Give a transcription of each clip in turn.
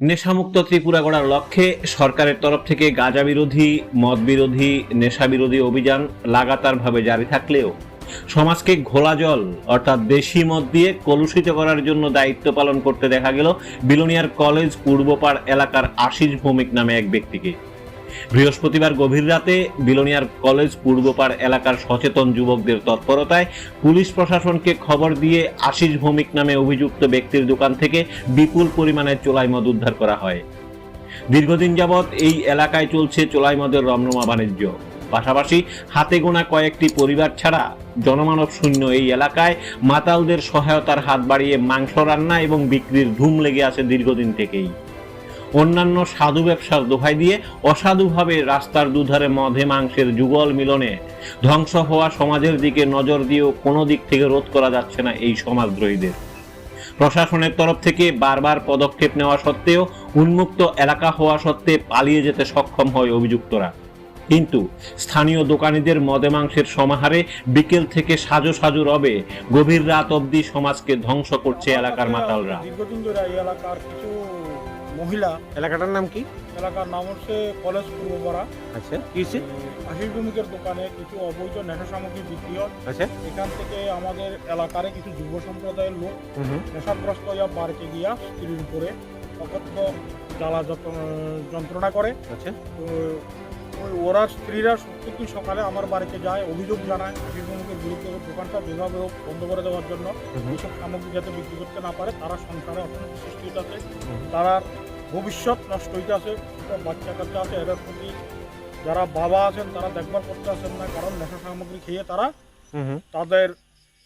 নেশামুক্ত ত্রিপুরা গড়ার লক্ষ্যে সরকারের তরফ থেকে গাঁজা বিরোধী, মদ বিরোধী, নেশা বিরোধী অভিযান লাগাতারভাবে জারি থাকলেও সমাজকে ঘোলা জল অর্থাৎ দেশি মদ দিয়ে কলুষিত করার জন্য দায়িত্ব পালন করতে দেখা গেল বিলোনিয়ার কলেজ পূর্বপাড় এলাকার আশিস ভৌমিক নামে এক ব্যক্তিকে। বৃহস্পতিবার গভীর রাতে বিলোনিয়ার কলেজ পূর্বপাড় এলাকার সচেতন যুবকদের তৎপরতায় পুলিশ প্রশাসনকে খবর দিয়ে আশিস ভৌমিক নামে অভিযুক্ত ব্যক্তির দোকান থেকে বিপুল পরিমাণে চোলাই মদ উদ্ধার করা হয়। দীর্ঘদিন যাবৎ এই এলাকায় চলছে চোলাই মদের রমরমা বাণিজ্য। পাশাপাশি হাতে গোনা কয়েকটি পরিবার ছাড়া জনমানব শূন্য এই এলাকায় মাতালদের সহায়তার হাত বাড়িয়ে মাংস রান্না এবং বিক্রির ধুম লেগে আছে দীর্ঘদিন থেকেই। অন্যান্য সাধু ব্যবসার দোহাই দিয়ে অসাধুভাবে রাস্তার দুধারে মদে মাংসের যুগল মিলনে ধ্বংস হওয়া সমাজের দিকে নজর দিয়েও কোনো দিক থেকে রোধ করা যাচ্ছে না এই সমাজদ্রোহীদের। প্রশাসনের তরফ থেকে বারবার পদক্ষেপ নেওয়া সত্ত্বেও উন্মুক্ত এলাকা হওয়া সত্ত্বে পালিয়ে যেতে সক্ষম হয় অভিযুক্তরা। কিন্তু স্থানীয় দোকানীদের মদে মাংসের সমাহারে বিকেল থেকে সাজো সাজো রবে গভীর রাত অবধি সমাজকে ধ্বংস করছে এলাকার মাতালরা। দীর্ঘদিন ধরে এই এলাকার কিছু মহিলা, এলাকাটার নাম কি? এলাকার নাম হচ্ছে কলেজ পূর্বপাড়া। আচ্ছা, কিসে? আশিস ভৌমিকের দোকানে কিছু অবৈধ নেশা সামগ্রী বিক্রি হয়। আচ্ছা, এখান থেকে আমাদের এলাকার কিছু যুব সম্প্রদায়ের লোক নেশাগ্রস্ত হইয়া বাড়িতে গিয়া স্ত্রীর উপরে অকথ্য জ্বালা যন্ত্রণা করে। আচ্ছা, তো ওরা স্ত্রীরা প্রত্যেকদিন সকালে আমার বাড়িতে যায়, অভিযোগ জানায় আশিস ভৌমিকের বিরুদ্ধে দোকানটা যেভাবে হোক বন্ধ করে দেওয়ার জন্য, এইসব সামগ্রী যাতে বিক্রি করতে না পারে, তারা সংসারে অশান্তি সৃষ্টি হইতেছে, তারা ভবিষ্যৎ নষ্ট হইতেছে, বাচ্চা কাচ্চা আছে, এদের প্রতি যারা বাবা আছেন তারা দেখভাল করতে আসেন না, কারণ নেশা সামগ্রী খেয়ে তারা তাদের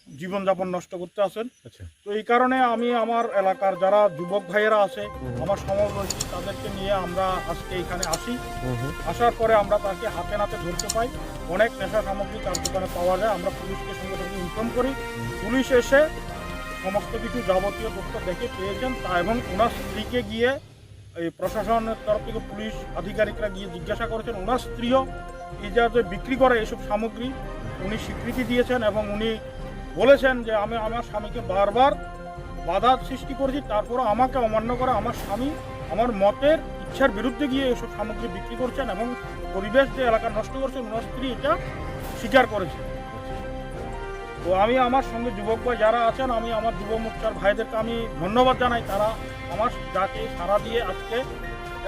জীবনযাপন নষ্ট করতে আসেন। আচ্ছা, তো এই কারণে আমি আমার এলাকার যারা যুবক ভাইয়েরা আছে, আমার সমবয়সী, তাদেরকে নিয়ে আমরা আজকে এখানে আসি। আসার পরে আমরা তাকে হাতে নাতে ধরতে পাই, অনেক নেশা সামগ্রী তার দোকানে পাওয়া যায়। আমরা পুলিশকে সঙ্গে সঙ্গে ইনফর্ম করি, পুলিশ এসে সমস্ত কিছু যাবতীয় তথ্য দেখে পেয়েছেন তা, এবং ওনার স্ত্রীকে গিয়ে এই প্রশাসনের তরফ থেকে পুলিশ আধিকারিকরা গিয়ে জিজ্ঞাসা করেছেন। ওনার স্ত্রীও এই যে বিক্রি করে এইসব সামগ্রী উনি স্বীকৃতি দিয়েছেন এবং উনি বলেছেন যে আমি আমার স্বামীকে বারবার বাধা সৃষ্টি করেছি, তারপরও আমাকে অমান্য করে আমার স্বামী আমার মতের ইচ্ছার বিরুদ্ধে গিয়ে এইসব সামগ্রী বিক্রি করছেন এবং পরিবেশ যে এলাকা নষ্ট করছেন ওনার স্ত্রী এটা স্বীকার করেছে। তো আমি আমার সঙ্গে যুবক ভাই যারা আছেন, আমি আমার যুব মোর্চার ভাইদেরকে আমি ধন্যবাদ জানাই। তারা আমার যাকে সাড়া দিয়ে আজকে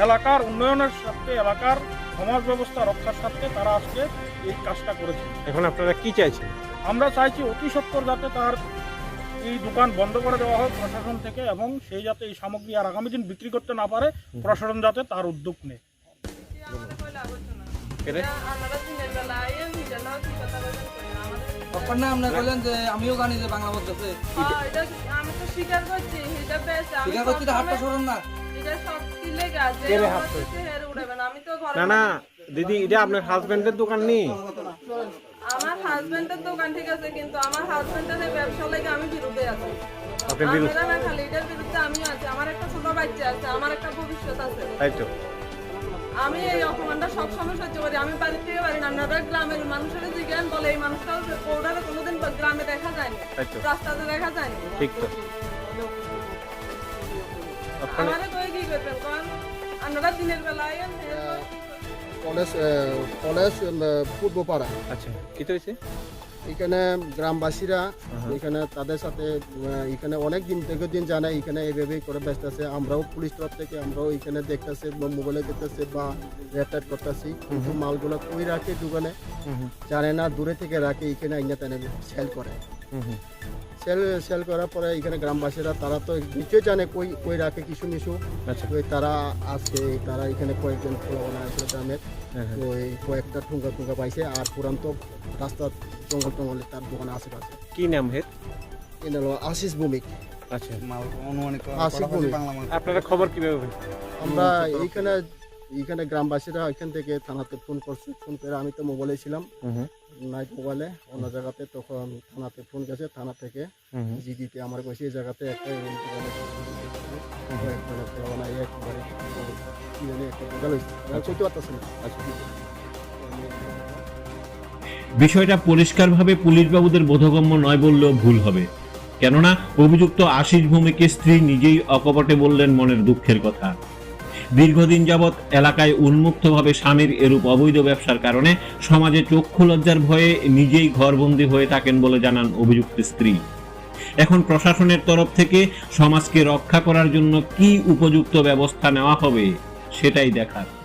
এলাকার উন্নয়নের স্বার্থে, এলাকার সমাজ ব্যবস্থা রক্ষার স্বার্থে তারা আজকে এই কাজটা করেছে। এখন আপনারা কি চাইছেন? আমরা চাইছি অতি সত্বর যাতে তার এই দোকান বন্ধ করে দেওয়া হয় প্রশাসন থেকে, এবং সেই যাতে এই সামগ্রী আর আগামী দিন বিক্রি করতে না পারে, প্রশাসন যাতে তার উদ্যোগ নেয়। আপনারা বললেন যে আমিও জানি যে বাংলা বলতেছে, আমি তো স্বীকার করছি, এটা বেশ স্বীকার করছি, হাতটা সরুন না। এটা সব কিলে গাছে হের উড়াবেন। আমি তো ঘরে না না দিদি, এটা আপনার হাজবেন্ডের দোকান নেই? আমার হাজবেন্ডের দোকান ঠিক আছে, কিন্তু আমার হাজবেন্ডের এই ব্যবসা লাগে আমি বিরুদ্ধে আছি। আপনি বিরুদ্ধে? না খালি এটার বিরুদ্ধে আমিও আছি, আমার একটা ছোট বাচ্চা আছে, আমার একটা ভবিষ্যৎ আছে। তাই তো, আমি এই অপমানটা সবসময় সহ্য করি। আমি বাড়ি থেকে পারি না, আপনারা গ্রামের মানুষের জিজ্ঞান বলে এই মানুষটা পৌরারে কোনোদিন গ্রামে দেখা যায়নি, রাস্তাতে দেখা যায়নি। ঠিক তো। আমারে কই কি করবেন কারণ আপনারা দিনের বেলায় কলেজ পূর্বপাড়া। আচ্ছা, কি তো হয়েছে? এখানে গ্রামবাসীরা এখানে তাদের সাথে এখানে অনেক দিন জানে এখানে এইভাবেই করে ব্যস্ত আছে। আমরাও পুলিশ তরফ থেকে আমরাও এখানে দেখতেছি, মোবাইলে দেখতেছি বা রেটার করতেছি, কিন্তু মালগুলো কই রাখে দোকানে জানে না, দূরে থেকে রাখে, এখানে আইনা তেনে সেল করে। সেল করার পরে এখানে গ্রামবাসীরা তারা তো নিশ্চয়ই জানে কই রাখে কিছু মিশু। তারা আজকে তারা এখানে কয়েকজন আছে গ্রামের, তো এই কয়েকটা ঠুঙ্গা পাইছে, আর পুরান্ত রাস্তার জঙ্গলে তার দোকানে আশেপাশে। কি নাম হের? এটা হলো আশিস ভৌমিক। আচ্ছা, আশিস ভৌমিক। আপনারা খবর কিভাবে? আমরা এইখানে গ্রামবাসীরা এখান থেকে থানাতে ফোন করছে, ফোন করে আমি তো মোবাইলে ছিলাম, নাইট মোবাইলে অন্য জায়গাতে, তখন থানাতে ফোন গেছে, থানা থেকে জিডিতে আমার কইছে এই জায়গাতে একটা বিষয়টা পরিষ্কারভাবে পুলিশ বাবুদের বোধগম্য নয় বললেও ভুল হবে, কেননা অভিযুক্ত আশিস ভৌমিকের স্ত্রী নিজেই অকপটে বললেন মনের দুঃখের কথা। দীর্ঘদিন যাবৎ এলাকায় উন্মুক্তভাবে স্বামীর এরূপ অবৈধ ব্যবসার কারণে সমাজে চক্ষু লজ্জার ভয়ে নিজেই ঘরবন্দি হয়ে থাকেন বলে জানান অভিযুক্ত স্ত্রী। এখন প্রশাসনের তরফ থেকে সমাজকে রক্ষা করার জন্য কি উপযুক্ত ব্যবস্থা নেওয়া হবে সেটাই দেখার।